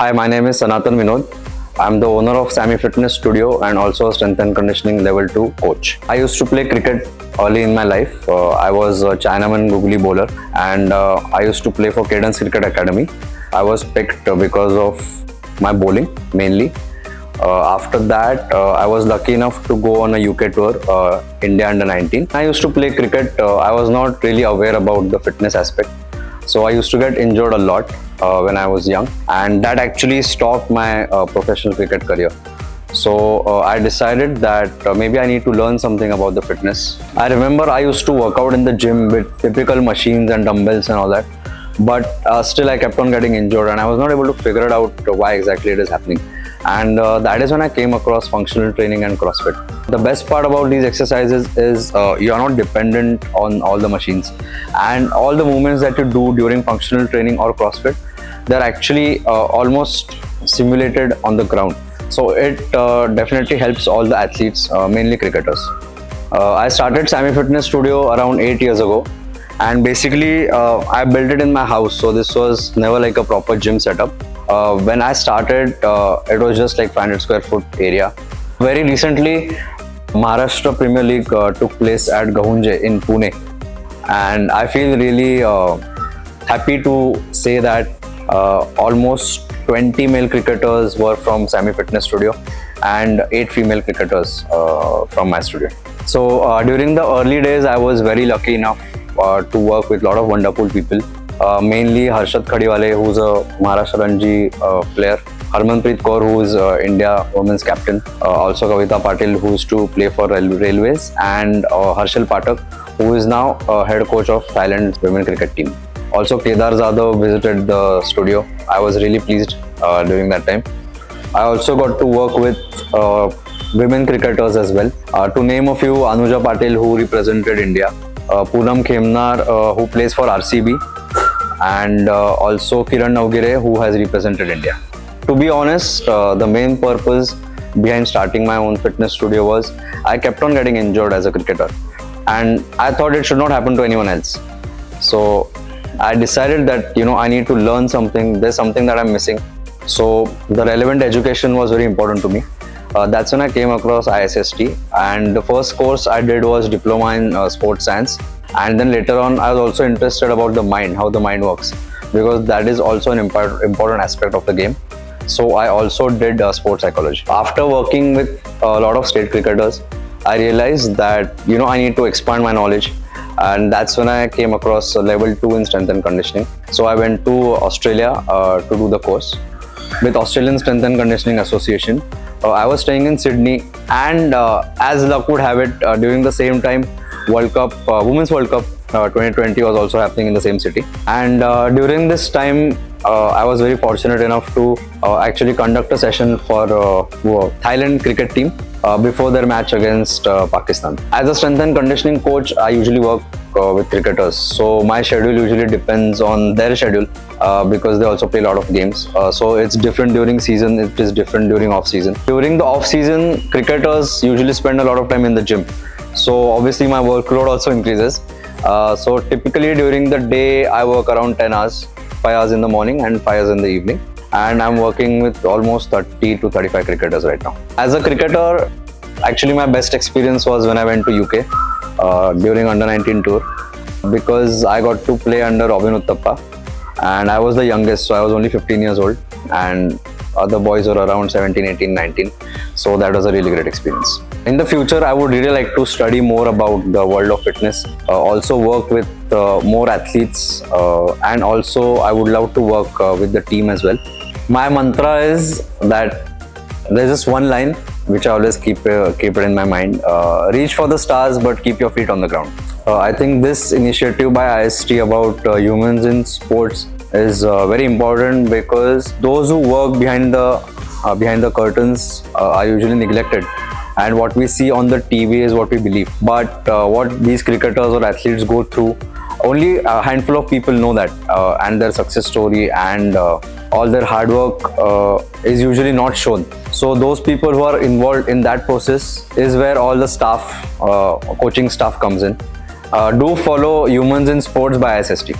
Hi, my name is Sanatan Vinod. I'm the owner of Sammy Fitness Studio and also a strength and conditioning level 2 coach. I used to play cricket early in my life. I was a Chinaman googly bowler and I used to play for Cadence Cricket Academy. I was picked because of my bowling mainly. After that, I was lucky enough to go on a UK tour, India under 19. I used to play cricket. I was not really aware about the fitness aspect. So I used to get injured a lot when I was young, and that actually stopped my professional cricket career. So I decided that maybe I need to learn something about the fitness. I remember I used to work out in the gym with typical machines and dumbbells and all that, but still I kept on getting injured and I was not able to figure it out why exactly it is happening. And that is when I came across functional training and CrossFit. The best part about these exercises is you are not dependent on all the machines, and all the movements that you do during functional training or CrossFit, they're actually almost simulated on the ground. So it definitely helps all the athletes, mainly cricketers. I started Sammy Fitness Studio around 8 years ago, and basically I built it in my house. So this was never like a proper gym setup. When I started, it was just like 500 square foot area. Very recently, Maharashtra Premier League took place at Gahunje in Pune, and I feel really happy to say that almost 20 male cricketers were from Sammy Fitness Studio and 8 female cricketers from my studio. So during the early days, I was very lucky enough to work with a lot of wonderful people. Mainly Harshad Khadiwale, who's a Maharashtra Ranji player, Harmanpreet Kaur, who is India women's captain, also Kavita Patil, who used to play for Railways, and Harshal Pathak, who is now head coach of Thailand's women cricket team. Also Kedar Jadhav visited the studio. I was really pleased during that time. I also got to work with women cricketers as well. To name a few, Anuja Patil, who represented India, Poonam Khemnar, who plays for RCB, and also Kiran Navgire, who has represented India. To be honest, the main purpose behind starting my own fitness studio was I kept on getting injured as a cricketer, and I thought it should not happen to anyone else. So I decided that I need to learn something. There's something that I'm missing. So the relevant education was very important to me. That's when I came across ISST, and the first course I did was diploma in sports science. And then later on, I was also interested about the mind, how the mind works, because that is also an important aspect of the game. So I also did sports psychology. After working with a lot of state cricketers, I realized that I need to expand my knowledge, and that's when I came across level 2 in strength and conditioning. So I went to Australia to do the course with Australian Strength and Conditioning Association. I was staying in Sydney, and as luck would have it, during the same time, World Cup, Women's World Cup 2020 was also happening in the same city. And during this time, I was very fortunate enough to actually conduct a session for Thailand cricket team before their match against Pakistan. As a strength and conditioning coach, I usually work with cricketers. So my schedule usually depends on their schedule because they also play a lot of games. So it's different during season, it is different during off season. During the off season, cricketers usually spend a lot of time in the gym. So obviously my workload also increases. So typically during the day, I work around 10 hours, 5 hours in the morning and 5 hours in the evening. And I'm working with almost 30 to 35 cricketers right now. As a cricketer, actually my best experience was when I went to UK during under 19 tour, because I got to play under Robin Uthappa, and I was the youngest, so I was only 15 years old, and other boys were around 17, 18, 19. So that was a really great experience. In the future, I would really like to study more about the world of fitness, also work with more athletes, and also I would love to work with the team as well. My mantra is that there's just one line which I always keep it in my mind: reach for the stars, but keep your feet on the ground. I think this initiative by IST about humans in sports is very important, because those who work behind the curtains are usually neglected, and what we see on the TV is what we believe. But what these cricketers or athletes go through, only a handful of people know that, and their success story and all their hard work is usually not shown. So those people who are involved in that process is where all the staff, coaching staff comes in. Do follow Humans in Sports by ISST.